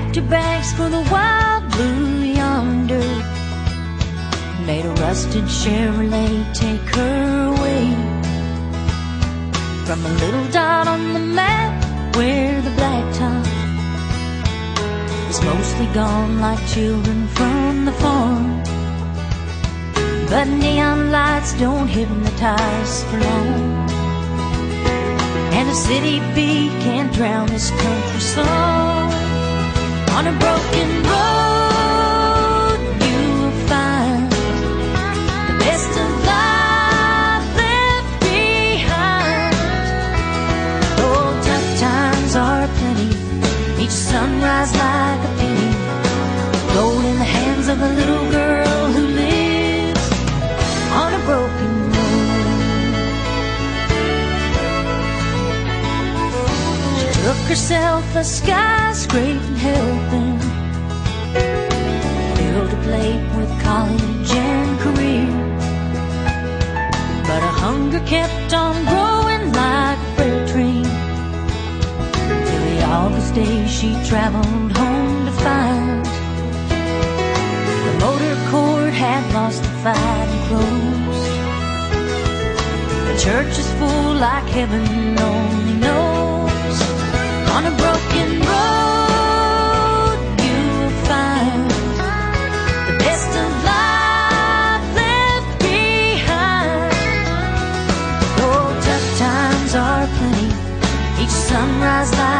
packed her bags for the wild blue yonder, made a rusted Chevrolet take her away from a little dot on the map where the blacktop is mostly gone like children from the farm. But neon lights don't hypnotize for long, and a city beat can't drown this country song. On a broken road you'll find the best of life left behind. Oh, tough times are plenty, each sunrise like a penny, gold in the hands of a little girl who lives on a broken road. She took herself a skyscraping helping, filled a plate with college and career, but her hunger kept on growing like a freight train, till the August day she traveled home to find the motor cord had lost the fight and closed. The church is full like heaven only knows. On a broken road you'll find the best of life left behind. Oh, tough times are plenty, each sunrise light